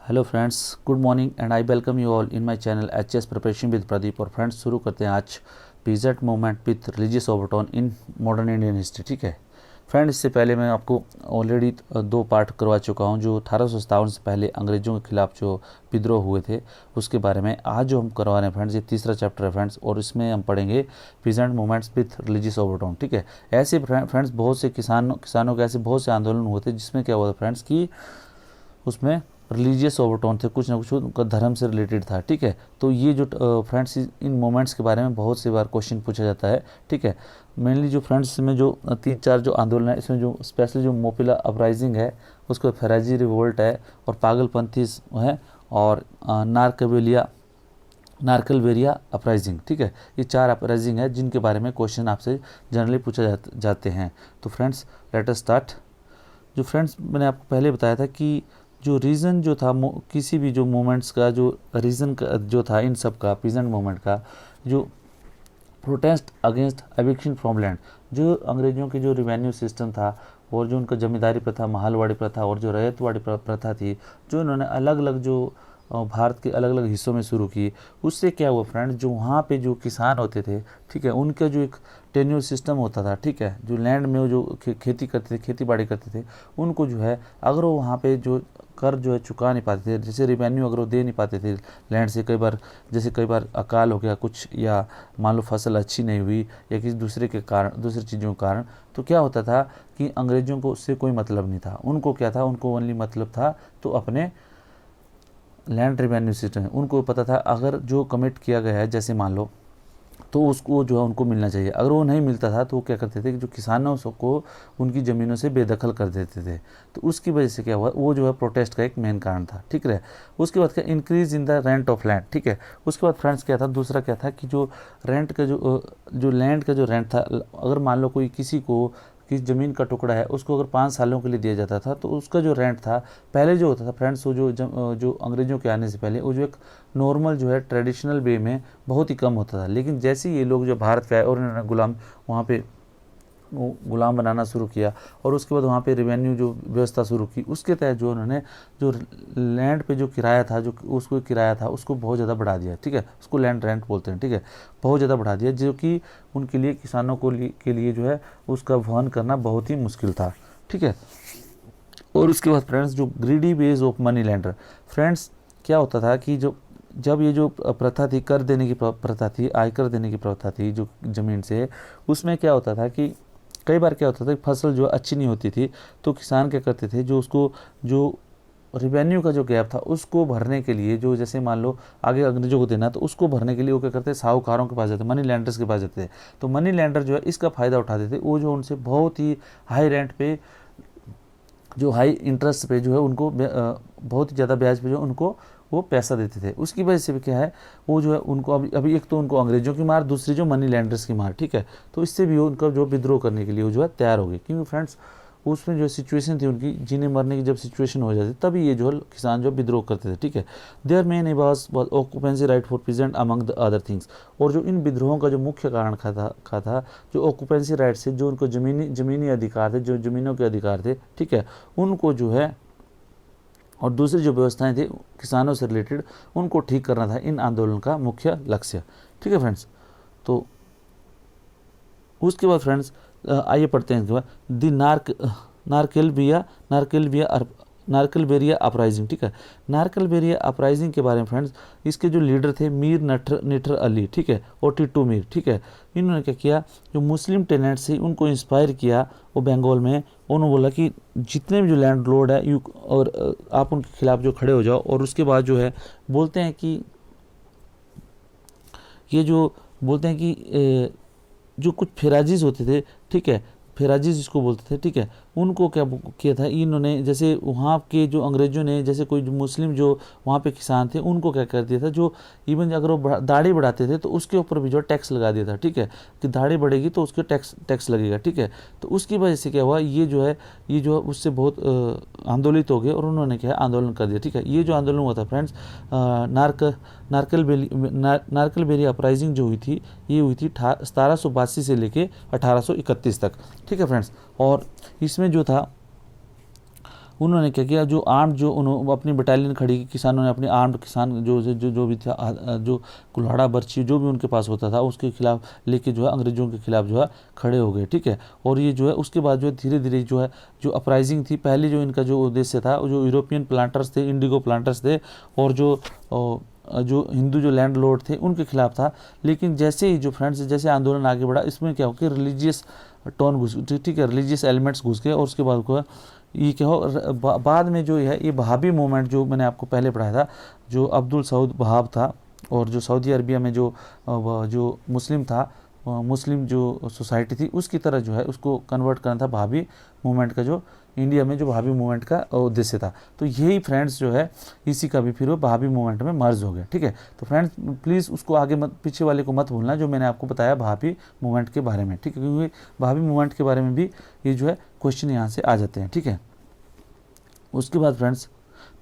Hello friends, good morning and I welcome you all in my channel HS preparation with Pradeep. और friends, शुरू करते हैं आज PZ movement with religious overtone in modern Indian history. ठीक है friends, इससे पहले मैं आपको ऑलरेडी दो पार्ट करवा चुका हूं जो 1857 से पहले अंग्रेज़ों के खिलाफ जो विद्रोह हुए थे उसके बारे में। आज जो हम करवा रहे हैं फ्रेंड्स, ये तीसरा चैप्टर है फ्रेंड्स, और इसमें हम पढ़ेंगे peasant movements with religious overtone. ठीक है, ऐसे फ्रेंड्स बहुत से किसानों के ऐसे बहुत से आंदोलन हुए थे जिसमें क्या हुआ था फ्रेंड्स कि उसमें रिलीजियस ओवरटोन थे, कुछ ना कुछ उनका धर्म से रिलेटेड था। ठीक है, तो ये जो फ्रेंड्स इन मोमेंट्स के बारे में बहुत सी बार क्वेश्चन पूछा जाता है। ठीक है, मेनली जो फ्रेंड्स में जो तीन चार जो आंदोलन है, इसमें जो स्पेशली जो मोपिला अपराइजिंग है, उसके बाद फराजी रिवोल्ट है, और पागलपंथी है, और नारकलवेरिया अपराइजिंग। ठीक है, ये चार अपराइजिंग है जिनके बारे में क्वेश्चन आपसे जनरली पूछा जाते हैं। तो फ्रेंड्स लेट अस स्टार्ट। जो फ्रेंड्स मैंने आपको पहले बताया था कि जो रीज़न जो था किसी भी जो मूवमेंट्स का जो रीज़न जो था इन सब का, पीजेंट मूवमेंट का जो protest against eviction from land, जो अंग्रेज़ों की जो रिवेन्यू सिस्टम था और जो उनका जमींदारी प्रथा, महलवाड़ी प्रथा और जो रैयतवाड़ी प्रथा थी, जो इन्होंने अलग अलग जो भारत के अलग अलग हिस्सों में शुरू की, उससे क्या हुआ फ्रेंड्स, जो वहाँ पे जो किसान होते थे, ठीक है, उनका जो एक टेन्योर सिस्टम होता था, ठीक है, जो लैंड में जो खेती करते थे, खेती बाड़ी करते थे, उनको जो है अगर वो वहाँ पे जो कर जो है चुका नहीं पाते थे, जैसे रिवेन्यू अगर वो दे नहीं पाते थे लैंड से, कई बार जैसे कई बार अकाल हो गया कुछ, या मान लो फसल अच्छी नहीं हुई या किसी दूसरे के कारण, दूसरी चीज़ों के कारण, तो क्या होता था कि अंग्रेज़ों को उससे कोई मतलब नहीं था। उनको क्या था, उनको ओनली मतलब था तो अपने लैंड रेवेन्यू सिस्टम है। उनको पता था अगर जो कमिट किया गया है, जैसे मान लो, तो उसको जो है उनको मिलना चाहिए। अगर वो नहीं मिलता था तो वो क्या करते थे कि जो किसानों को उनकी ज़मीनों से बेदखल कर देते थे। तो उसकी वजह से क्या हुआ, वो जो है प्रोटेस्ट का एक मेन कारण था। ठीक है, उसके बाद क्या, increase in the rent of land. ठीक है, उसके बाद फ्रेंड्स क्या था, दूसरा क्या था कि जो रेंट का जो लैंड का जो रेंट था, अगर मान लो कोई किसी को किस ज़मीन का टुकड़ा है उसको अगर 5 सालों के लिए दिया जाता था, तो उसका जो रेंट था पहले जो होता था फ्रेंड्स, वो जो अंग्रेज़ों के आने से पहले वो जो एक नॉर्मल जो है ट्रेडिशनल वे में बहुत ही कम होता था। लेकिन जैसे ही ये लोग जो भारत पे आए और इन्होंने वहाँ पे गुलाम बनाना शुरू किया, और उसके बाद वहाँ पे रेवेन्यू जो व्यवस्था शुरू की, उसके तहत जो उन्होंने जो लैंड पे जो किराया था, जो उसको किराया था, उसको बहुत ज़्यादा बढ़ा दिया। ठीक है, उसको लैंड रेंट बोलते हैं। ठीक है, बहुत ज़्यादा बढ़ा दिया, जो कि उनके लिए, किसानों के लिए जो है उसका वहन करना बहुत ही मुश्किल था। ठीक है, और उसके बाद फ्रेंड्स जो greedy base of money lender, friends क्या होता था कि जब ये जो प्रथा थी, कर देने की प्रथा थी, आयकर देने की प्रथा थी जो ज़मीन से, उसमें क्या होता था कि कई बार क्या होता था कि फसल जो अच्छी नहीं होती थी, तो किसान क्या करते थे, जो उसको जो रिवेन्यू का जो गैप था उसको भरने के लिए, जो जैसे मान लो आगे अंग्रेजों को देना, तो उसको भरने के लिए वो क्या करते, साहूकारों के पास जाते, मनी लैंडर्स के पास जाते थे। तो मनी लैंडर जो है इसका फ़ायदा उठाते थे, वो जो उनसे बहुत ही हाई रेंट पे, जो हाई इंटरेस्ट पे जो है उनको बहुत ही ज़्यादा ब्याज पे जो उनको वो पैसा देते थे। उसकी वजह से भी क्या है, वो जो है उनको अभी एक तो उनको अंग्रेज़ों की मार, दूसरी जो मनी लैंडर्स की मार। ठीक है, तो इससे भी उनका जो विद्रोह करने के लिए वो जो है तैयार हो गए, क्योंकि फ्रेंड्स उसमें जो सिचुएशन थी उनकी, जीने मरने की जब सिचुएशन हो जाती तभी ये जो है किसान जो विद्रोह करते थे। ठीक है, there main was occupancy right for peasant among the other things. और जो इन विद्रोहों का जो मुख्य कारण था जो ऑक्यूपेंसी राइट से, जो उनको ज़मीनी अधिकार थे, जो ज़मीनों के अधिकार थे, ठीक है, उनको जो है, और दूसरी जो व्यवस्थाएं थी किसानों से रिलेटेड, उनको ठीक करना था इन आंदोलन का मुख्य लक्ष्य। ठीक है फ्रेंड्स, तो उसके बाद फ्रेंड्स आइए पढ़ते हैं इसके बाद दी नारकलबेरिया अपराइजिंग। ठीक है, नारकलबेरिया अपराइजिंग के बारे में फ्रेंड्स, इसके जो लीडर थे मीर निटर अली, ठीक है, और टिट्टू मीर। ठीक है, इन्होंने क्या किया, जो मुस्लिम टेनेंट्स थे उनको इंस्पायर किया, वो बंगाल में उन्होंने बोला कि जितने भी जो लैंड लॉर्ड है और आप उनके खिलाफ जो खड़े हो जाओ। और उसके बाद जो है बोलते हैं कि ये जो बोलते हैं कि जो कुछ फेराजीज होते थे, ठीक है, फेराजीज जिसको बोलते थे, ठीक है, उनको क्या किया था इन्होंने, जैसे वहाँ के जो अंग्रेज़ों ने, जैसे कोई जो मुस्लिम जो वहाँ पे किसान थे उनको क्या कर दिया था, जो इवन अगर वो दाढ़ी बढ़ाते थे तो उसके ऊपर भी जो टैक्स लगा दिया था। ठीक है, कि दाढ़ी बढ़ेगी तो उसके टैक्स लगेगा। ठीक है, तो उसकी वजह से क्या हुआ, ये जो है उससे बहुत आंदोलित हो गए और उन्होंने क्या है आंदोलन कर दिया। ठीक है, ये जो आंदोलन हुआ था फ्रेंड्स, नारकलबेरी अपराइजिंग जो हुई थी, ये हुई थी 1782 से लेके 1831 तक। ठीक है फ्रेंड्स, और इसमें जो था उन्होंने क्या किया, जो आर्म जो उन्होंने अपनी बटालियन खड़ी की, किसानों ने अपनी आर्म्ड किसान जो भी था, जो कुल्हाड़ा बर्छी जो भी उनके पास होता था उसके खिलाफ लेके जो है अंग्रेज़ों के खिलाफ जो है खड़े हो गए, ठीक है। और ये जो है उसके बाद जो है धीरे धीरे जो है जो अपराइजिंग थी, पहले जो इनका जो उद्देश्य था, जो यूरोपियन प्लांटर्स थे, इंडिगो प्लांटर्स थे, और जो हिंदू जो लैंड लॉर्ड थे उनके खिलाफ था। लेकिन जैसे ही जो फ्रेंड्स जैसे आंदोलन आगे बढ़ा, इसमें क्या हो कि रिलीजियस टोन घुस, ठीक है, रिलीजियस एलिमेंट्स घुस गए, और उसके बाद को ये क्या हो, बाद में जो है ये वहाबी मूवमेंट जो मैंने आपको पहले पढ़ाया था, जो अब्दुल सऊद वहाब था, और जो सऊदी अरबिया में जो मुस्लिम था, मुस्लिम जो सोसाइटी थी उसकी तरह जो है उसको कन्वर्ट करना था वहाबी मूवमेंट का, जो इंडिया में जो वहाबी मूवमेंट का उद्देश्य था। तो यही फ्रेंड्स जो है इसी का भी फिर वो वहाबी मूवमेंट में मर्ज हो गया, ठीक है। तो फ्रेंड्स प्लीज़ उसको आगे मत, पीछे वाले को मत भूलना जो मैंने आपको बताया वहाबी मूवमेंट के बारे में, ठीक है, क्योंकि वहाबी मूवमेंट के बारे में भी ये जो है क्वेश्चन यहाँ से आ जाते हैं, ठीक है। उसके बाद फ्रेंड्स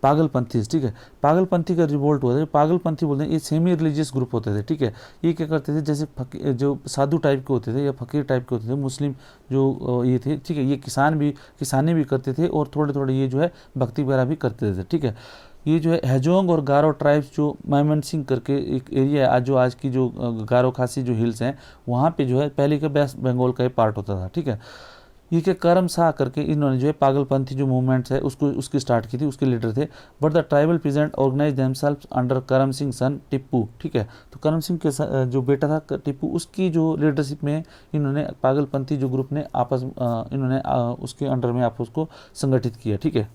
पागलपंथी, ठीक है, पागलपंथी का रिवोल्ट हुआ था। पागलपंथी बोलते हैं ये सेमी रिलीजियस ग्रुप होते थे, ठीक है। ये क्या करते थे, जैसे जो साधु टाइप के होते थे या फकीर टाइप के होते थे, मुस्लिम जो ये थे, ठीक है, ये किसानी भी करते थे, और थोड़े थोड़े ये जो है भक्ति वगैरह भी करते थे, ठीक है। ये जो है हेजोंग और गारो ट्राइब्स, जो मैमनसिंह करके एक एरिया है, जो आज की जो गारो खासी जो हिल्स हैं, वहाँ पे जो है पहले का वेस्ट बंगाल का पार्ट होता था, ठीक है। ये क्या करम शाह करके इन्होंने जो है पागलपंथी जो मूवमेंट्स है उसकी स्टार्ट की थी, उसके लीडर थे। But the tribal peasant organize themselves under Karam Singh सन टिप्पू, ठीक है। तो करम सिंह के जो बेटा था टिप्पू, उसकी जो लीडरशिप में इन्होंने पागलपंथी जो ग्रुप ने इन्होंने उसके अंडर में आपस को संगठित किया, ठीक है,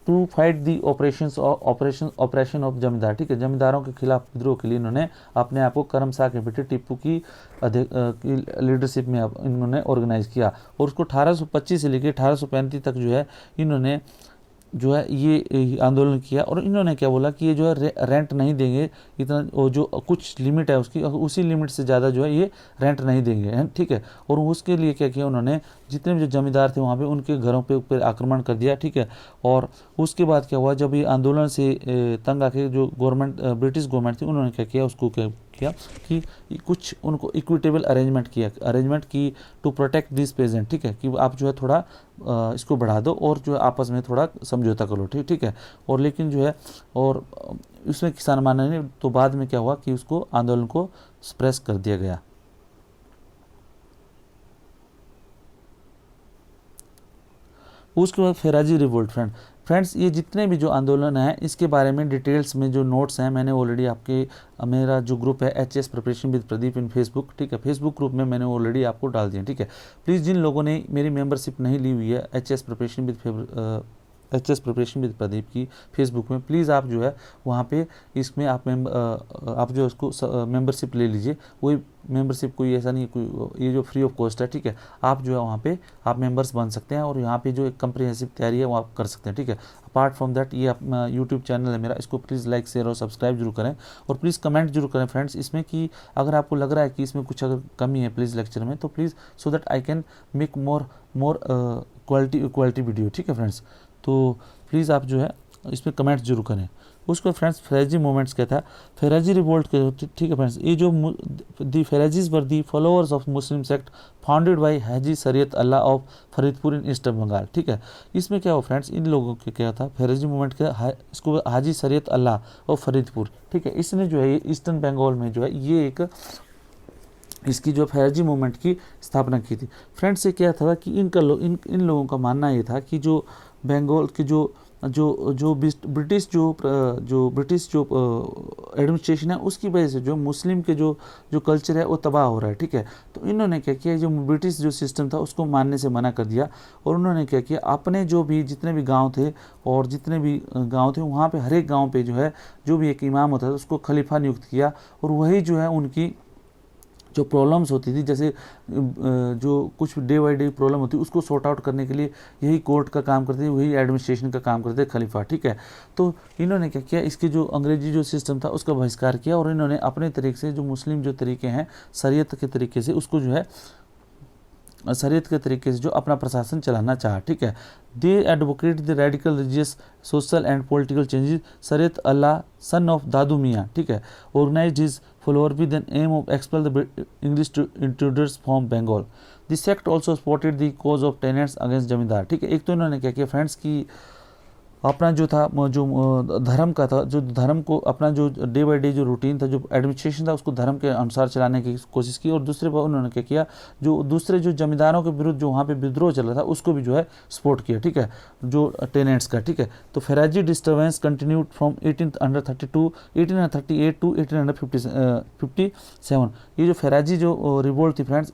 to fight the operation of zamindar, ठीक है। जमींदारों के खिलाफ विद्रोह के लिए इन्होंने अपने आप को करम शाह के बेटे टिप्पू की लीडरशिप में इन्होंने ऑर्गेनाइज किया, और उसको 1825 से लेकर 1835 तक जो है इन्होंने जो है ये आंदोलन किया। और इन्होंने क्या बोला कि ये जो है रेंट नहीं देंगे इतना, और जो कुछ लिमिट है उसकी, उसी लिमिट से ज़्यादा जो है ये रेंट नहीं देंगे, ठीक है। और उसके लिए क्या किया उन्होंने, जितने भी जो जमींदार थे वहाँ पे उनके घरों पे ऊपर आक्रमण कर दिया, ठीक है। और उसके बाद क्या हुआ, जब ये आंदोलन से तंग आके जो गवर्नमेंट ब्रिटिश गवर्नमेंट थी उन्होंने क्या किया, उसको क्या किया कि कुछ उनको इक्विटेबल अरेंजमेंट की टू प्रोटेक्ट दिस पेजेंट, ठीक है, कि आप जो है थोड़ा इसको बढ़ा दो और जो है आपस में थोड़ा समझौता करो, ठीक है। और लेकिन जो है और उसमें किसान माने नहीं, तो बाद में क्या हुआ कि उसको आंदोलन को सप्रेस कर दिया गया। उसके बाद फेराजी रिवोल्ट। फ्रेंड्स ये जितने भी जो आंदोलन हैं इसके बारे में डिटेल्स में जो नोट्स हैं मैंने ऑलरेडी मेरा जो ग्रुप है HS preparation with Pradeep in Facebook, ठीक है, फेसबुक ग्रुप में मैंने ऑलरेडी आपको डाल दिया, ठीक है। प्लीज़ जिन लोगों ने मेरी मेंबरशिप नहीं ली हुई है एचएस प्रिपरेशन विद प्रदीप की फेसबुक में, प्लीज़ आप जो है वहाँ पे इसमें आप जो उसको मेंबरशिप ले लीजिए। वही मेंबरशिप कोई ऐसा नहीं, कोई ये जो फ्री ऑफ कॉस्ट है, ठीक है। आप जो है वहाँ पे आप मेंबर्स बन सकते हैं, और यहाँ पे जो एक कम्प्रिहेंसिव तैयारी है वो आप कर सकते हैं, ठीक है। अपार्ट फ्रॉम दैट ये यूट्यूब चैनल है मेरा, इसको प्लीज़ लाइक शेयर और सब्सक्राइब जरूर करें, और प्लीज़ कमेंट जरूर करें फ्रेंड्स इसमें, कि अगर आपको लग रहा है कि इसमें कुछ अगर कमी है प्लीज़ लेक्चर में, तो please so that I can make more quality video, ठीक है फ्रेंड्स। तो प्लीज़ आप जो है इसमें कमेंट्स जरूर करें। उसको फ्रेंड्स फेराजी मूवमेंट्स क्या था, फेराजी रिवोल्ट के, ठीक है फ्रेंड्स। ये जो the Faraizis were the followers of Muslim sect founded by Haji Shariatullah of Faridpur in East Bengal, ठीक है। इसमें क्या हो फ्रेंड्स, इन लोगों के क्या था, फेराजी मूवमेंट का इसको हाजी शरीयत अल्लाह ऑफ फरीदपुर, ठीक है। इसने जो है ईस्टर्न बंगाल में जो है ये एक इसकी जो फेराजी मूवमेंट की स्थापना की थी। फ्रेंड्स से क्या था कि इन लोगों का मानना ये था कि जो बंगाल की जो ब्रिटिश जो एडमिनिस्ट्रेशन है उसकी वजह से जो मुस्लिम के जो कल्चर है वो तबाह हो रहा है, ठीक है। तो इन्होंने क्या किया, जो ब्रिटिश जो सिस्टम था उसको मानने से मना कर दिया, और उन्होंने क्या किया, अपने जो भी जितने भी गांव थे और जितने भी गांव थे वहाँ पे हर एक गाँव पे जो है जो भी एक इमाम होता था उसको खलीफा नियुक्त किया, और वही जो है उनकी जो प्रॉब्लम्स होती थी, जैसे जो कुछ डे बाई डे प्रॉब्लम होती उसको सॉर्ट आउट करने के लिए यही कोर्ट का काम करते थे, वही एडमिनिस्ट्रेशन का काम करते थे खलीफा, ठीक है। तो इन्होंने क्या किया, इसके जो अंग्रेजी जो सिस्टम था उसका बहिष्कार किया, और इन्होंने अपने तरीके से जो मुस्लिम जो तरीके हैं शरीयत के तरीके से उसको जो है शरीयत के तरीके से जो अपना प्रशासन चलाना चाहा, ठीक है। They advocate the radical religious social and political changes Shariatullah son of Dadu Miyan, ठीक है, organise his follower with an aim of expel the English intruders from Bengal. This sect also supported the cause of tenants against zamindar. ठीक है, एक तो इन्होंने क्या किया friends कि अपना जो था जो धर्म का था, जो धर्म को अपना जो डे बाय डे जो रूटीन था, जो एडमिनिस्ट्रेशन था, उसको धर्म के अनुसार चलाने की कोशिश की। और दूसरे पर उन्होंने क्या किया, जो दूसरे जो जमींदारों के विरुद्ध जो वहाँ पे विद्रोह चल रहा था उसको भी जो है सपोर्ट किया। ठीक है, जो टेनेंट्स का। ठीक है, तो Faraizi disturbance continued from 1832 1838 to 1857। ये जो फेराजी जो रिवोल्ट थी फ्रेंड्स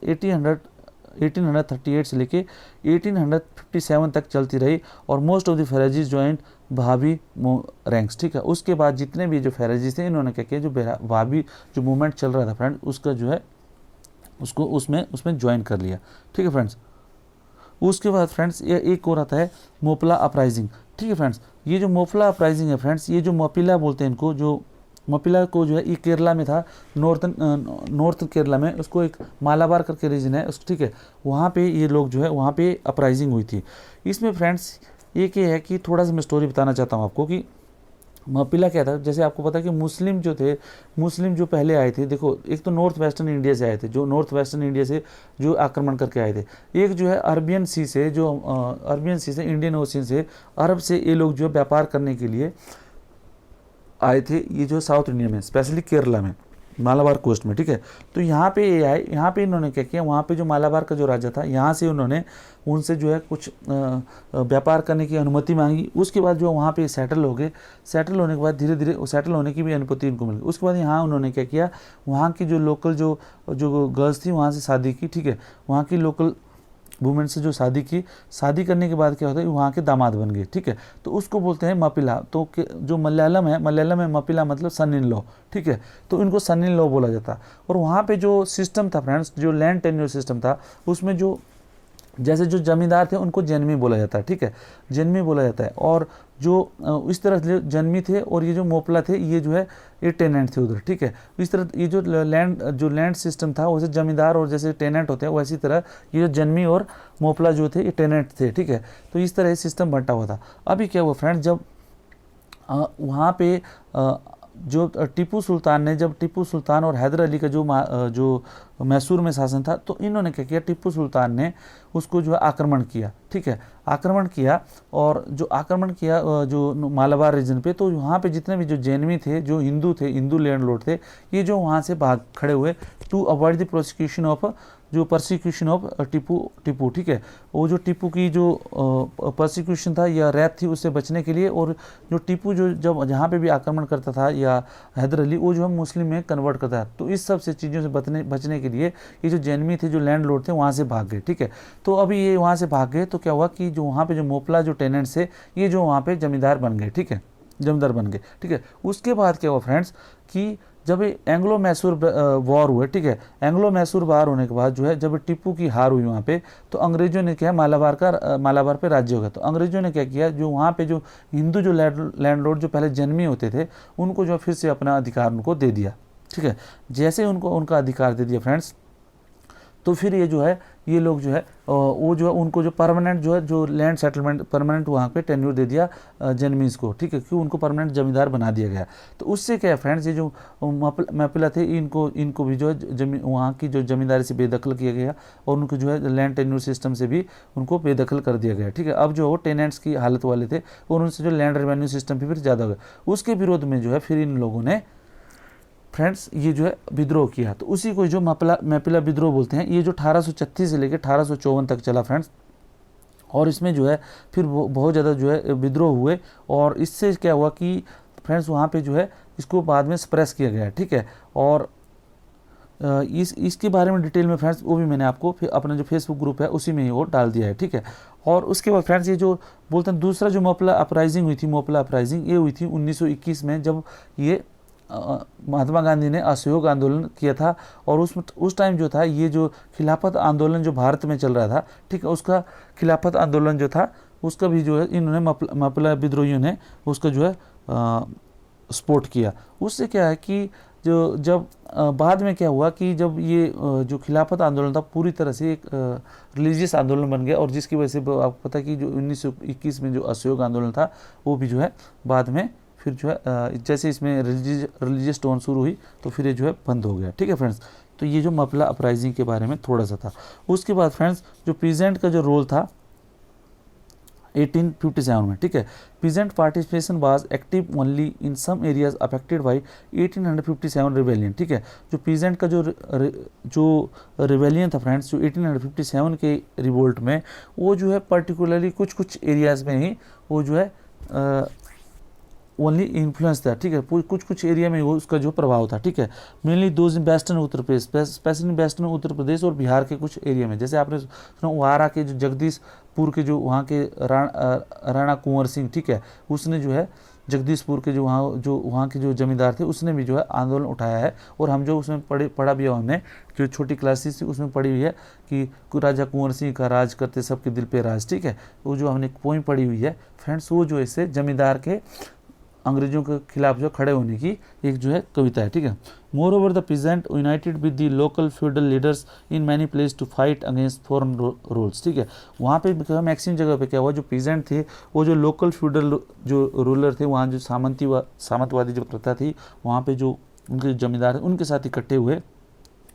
1838 से लेके 1857 तक चलती रही। और most of the Faraizis joined Wahabi ranks. ठीक है, उसके बाद जितने भी जो फेराजीज थे इन्होंने क्या किया, जो वहाबी जो मूवमेंट चल रहा था फ्रेंड्स उसका जो है उसको उसमें ज्वाइन कर लिया। ठीक है फ्रेंड्स, उसके बाद फ्रेंड्स ये एक और आता है मोपला अपराइजिंग। ठीक है फ्रेंड्स, ये जो मोपला अपराइजिंग है फ्रेंड्स, ये जो मोपिला बोलते हैं इनको, जो मोपिला को जो है ये केरला में था, नॉर्थ केरला में, उसको एक मालाबार करके रीजन है उस। ठीक है, वहाँ पे ये लोग जो है वहाँ पे अपराइजिंग हुई थी। इसमें फ्रेंड्स एक ये है कि थोड़ा सा मैं स्टोरी बताना चाहता हूँ आपको कि मोपिला क्या था। जैसे आपको पता है कि मुस्लिम जो थे, मुस्लिम जो पहले आए थे, देखो एक तो नॉर्थ वेस्टर्न इंडिया से आए थे, जो नॉर्थ वेस्टर्न इंडिया से जो आक्रमण करके आए थे। एक जो है अरबियन सी से, जो अरबियन सी से, इंडियन ओशियन से, अरब से ये लोग जो है व्यापार करने के लिए आए थे, ये जो साउथ इंडिया में, स्पेशली केरला में, मालाबार कोस्ट में। ठीक है, तो यहाँ पे ये आए, यहाँ पे इन्होंने क्या किया, वहाँ पे जो मालाबार का जो राजा था यहाँ से उन्होंने उनसे जो है कुछ व्यापार करने की अनुमति मांगी। उसके बाद जो वहाँ पे सेटल हो गए, सेटल होने के बाद धीरे धीरे सेटल होने की भी अनुमति उनको मिल गई। उसके बाद यहाँ उन्होंने क्या किया, वहाँ की जो लोकल जो गर्ल्स थी वहाँ से शादी की। ठीक है, वहाँ की लोकल वुमेन से जो शादी की, शादी करने के बाद क्या होता है, वहाँ के दामाद बन गए। ठीक है, तो उसको बोलते हैं मपिला। तो जो मलयालम है, मलयालम में मपिला मतलब सन इन लॉ। ठीक है, तो इनको सन इन लॉ बोला जाता। और वहाँ पे जो सिस्टम था फ्रेंड्स, जो लैंड टेन्योर सिस्टम था, उसमें जो जैसे जो जमींदार थे उनको जन्मी बोला जाता है। ठीक है, जन्मी बोला जाता है। और जो इस तरह जो जन्मी थे और ये जो मोपला थे ये जो है ये टेनेंट थे उधर। ठीक है, इस तरह ये जो लैंड सिस्टम था वैसे जमींदार और जैसे टेनेंट होते हैं वैसी तरह ये जो जन्मी और मोपला जो थे ये टेनेंट थे। ठीक है, तो इस तरह सिस्टम बंटा हुआ था। अभी क्या हुआ फ्रेंड्स, जब वहाँ पे जो टीपू सुल्तान ने, जब टीपू सुल्तान और हैदर अली का जो मैसूर में शासन था, तो इन्होंने क्या किया, टीपू सुल्तान ने उसको जो है आक्रमण किया। ठीक है, आक्रमण किया। और जो आक्रमण किया जो मालाबार रीजन पे, तो वहाँ पे जितने भी जो जैनवी थे, जो हिंदू थे, हिंदू लैंडलॉर्ड थे, ये जो वहाँ से भाग खड़े हुए to avoid the prosecution of जो परसिक्यूशन ऑफ टीपू। ठीक है, वो जो टीपू की जो परसिक्यूशन था या रैप थी उससे बचने के लिए। और जो टीपू जो जब जहाँ पे भी आक्रमण करता था या हैदर अली, वो जो है मुस्लिम में कन्वर्ट करता है। तो इस सब से चीज़ों से बचने के लिए ये जो जैनवी थे, जो लैंडलॉर्ड थे, वहाँ से भाग गए। ठीक है, तो अभी ये वहाँ से भाग गए तो क्या हुआ कि जो वहाँ पे जो मोपला जो टेनेंट्स थे ये जो वहाँ पे जमींदार बन गए। ठीक है, जमींदार बन गए। ठीक है, उसके बाद क्या हुआ फ्रेंड्स कि जब एंग्लो मैसूर वॉर हुए। ठीक है, एंग्लो मैसूर वॉर होने के बाद जो है जब टीपू की हार हुई वहाँ पे, तो अंग्रेजों ने क्या, मालाबार पे राज्य हो गया। तो अंग्रेजों ने क्या किया, जो वहाँ पे जो हिंदू जो लैंडलॉर्ड जो पहले जन्मी होते थे उनको जो फिर से अपना अधिकार उनको दे दिया। ठीक है, जैसे उनको उनका अधिकार दे दिया फ्रेंड्स, तो फिर ये जो है ये लोग जो है वो जो है उनको जो परमानेंट जो है जो लैंड सेटलमेंट परमानेंट वहाँ पे टेन्योर दे दिया जन्मीज को। ठीक है, क्यों, उनको परमानेंट जमींदार बना दिया गया। तो उससे क्या है फ्रेंड्स, ये जो मैपिला थे इनको भी जो है वहाँ की जो जमींदारी से बेदखल किया गया और उनको जो है लैंड टेन्योर सिस्टम से भी उनको बेदखल कर दिया गया। ठीक है, अब जो टेनेंट्स की हालत वाले थे और उनसे जो लैंड रेवेन्यू सिस्टम पे फिर ज़्यादा हो गया। उसके विरोध में जो है फिर इन लोगों ने फ्रेंड्स ये जो है विद्रोह किया। तो उसी को जो मैपिला विद्रोह बोलते हैं। ये जो 1836 से लेकर 1854 तक चला फ्रेंड्स। और इसमें जो है फिर बहुत ज़्यादा जो है विद्रोह हुए। और इससे क्या हुआ कि फ्रेंड्स वहाँ पे जो है इसको बाद में सप्रेस किया गया। ठीक है, और इसके बारे में डिटेल में फ्रेंड्स वो भी मैंने आपको फिर अपना जो फेसबुक ग्रुप है उसी में ही वो डाल दिया है। ठीक है, और उसके बाद फ्रेंड्स ये जो बोलते हैं दूसरा जो मोपला अपराइजिंग हुई थी, मोपला अपराइजिंग ये हुई थी 1921 में, जब ये महात्मा गांधी ने असहयोग आंदोलन किया था। और उस टाइम जो था ये जो खिलाफत आंदोलन जो भारत में चल रहा था, ठीक है, उसका खिलाफत आंदोलन जो था उसका भी जो है इन्होंने मैपिला विद्रोहियों ने उसका जो है सपोर्ट किया। उससे क्या है कि जो जब बाद में क्या हुआ कि जब ये जो खिलाफत आंदोलन था पूरी तरह से एक रिलीजियस आंदोलन बन गया। और जिसकी वजह से आपको पता है कि जो 1921 में जो असहयोग आंदोलन था वो भी जो है बाद में फिर जो है जैसे इसमें रिलीजियस टोन शुरू हुई तो फिर ये जो है बंद हो गया। ठीक है फ्रेंड्स, तो ये जो मपला अपराइजिंग के बारे में थोड़ा सा था। उसके बाद फ्रेंड्स जो पीजेंट का जो रोल था 1857 में, ठीक है, peasant participation was active only in some areas affected by 1857 rebellion, ठीक है। जो पीजेंट का जो रिवेलियन था फ्रेंड्स, जो 1857 के रिवोल्ट में, वो जो है पर्टिकुलरली कुछ कुछ एरियाज में ही वो जो है ओनली इन्फ्लुएंस था, ठीक है, कुछ कुछ एरिया में वो उसका जो प्रभाव था, ठीक है। Mainly those in western Uttar Pradesh, especially western Uttar Pradesh और बिहार के कुछ एरिया में, जैसे आपने सुना वारा के जो जगदीशपुर के जो वहाँ के राणा कुंवर सिंह, ठीक है, उसने जो है जगदीशपुर के जो वहाँ के जो जमींदार थे, उसने भी जो है आंदोलन उठाया है। और हम जो उसमें पढ़ा भी है, हमने जो छोटी क्लासेस थी उसमें पढ़ी हुई है कि राजा कुंवर सिंह का राज करते सबके दिल पे राज, ठीक है, वो जो हमने पोइम पढ़ी हुई है फ्रेंड्स, वो जो इससे जमींदार के अंग्रेजों के खिलाफ जो खड़े होने की एक जो है कविता है, ठीक है। Moreover the peasant united with the local feudal leaders in many place to fight against foreign rules, ठीक है। वहाँ पे मैक्सिमम जगह पे क्या हुआ, जो पीजेंट थे वो जो लोकल फ्यूडल जो रूलर थे, वहाँ जो सामंतवादी जो प्रथा थी, वहाँ पे जो उनके जमींदार थे उनके साथ इकट्ठे हुए,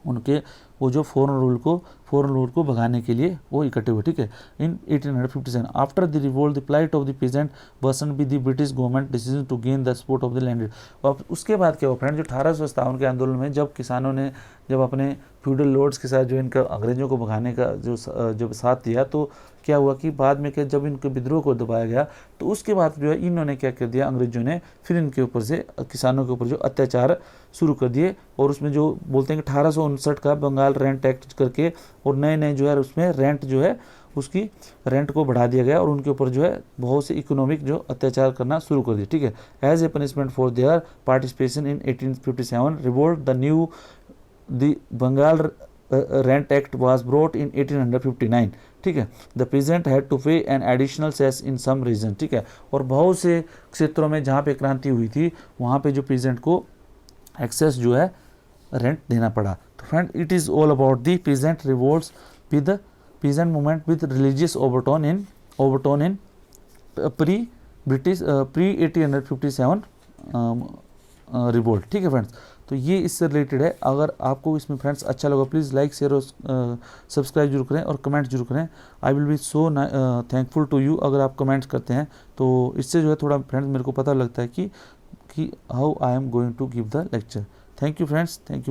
उनके वो जो फॉरेन रूल को भगाने के लिए वो इकट्ठे हुए, ठीक है। In 1857 after the revolt the plight of the peasant worsen be the British government decision to gain the support of the landed. और उसके बाद क्या हुआ फ्रेंड, जो 1857 के आंदोलन में जब किसानों ने जब अपने फ्यूडल लॉर्ड्स के साथ जो इनका अंग्रेजों को भगाने का जब साथ दिया, तो क्या हुआ कि बाद में क्या, जब इनके विद्रोह को दबाया गया, तो उसके बाद जो है इन्होंने क्या कर दिया, अंग्रेजों ने फिर इनके ऊपर से किसानों के ऊपर जो अत्याचार शुरू कर दिए। और उसमें जो बोलते हैं कि 1859 का बंगाल रेंट एक्ट करके और नए जो है उसमें रेंट जो है उसकी रेंट को बढ़ा दिया गया और उनके ऊपर जो है बहुत से इकोनॉमिक जो अत्याचार करना शुरू कर दिया, ठीक है। As a punishment for their participation in 1857 revolt the Bengal rent act was brought in 1859, ठीक है। The peasant had to pay an additional cess in some region, ठीक है। और बहुत से क्षेत्रों में जहाँ पे क्रांति हुई थी वहाँ पे जो पीजेंट को एक्सेस जो है रेंट देना पड़ा। तो friend it is all about the peasant revolts with peasant movement with religious overtone in pre 1857 revolt, ठीक है फ्रेंड्स। तो ये इससे रिलेटेड है। अगर आपको इसमें फ्रेंड्स अच्छा लगा प्लीज़ लाइक शेयर और सब्सक्राइब जरूर करें और कमेंट जरूर करें। I will be so thankful to you अगर आप कमेंट्स करते हैं, तो इससे जो है थोड़ा फ्रेंड्स मेरे को पता लगता है कि how I am going to give the lecture. Thank you friends, thank you.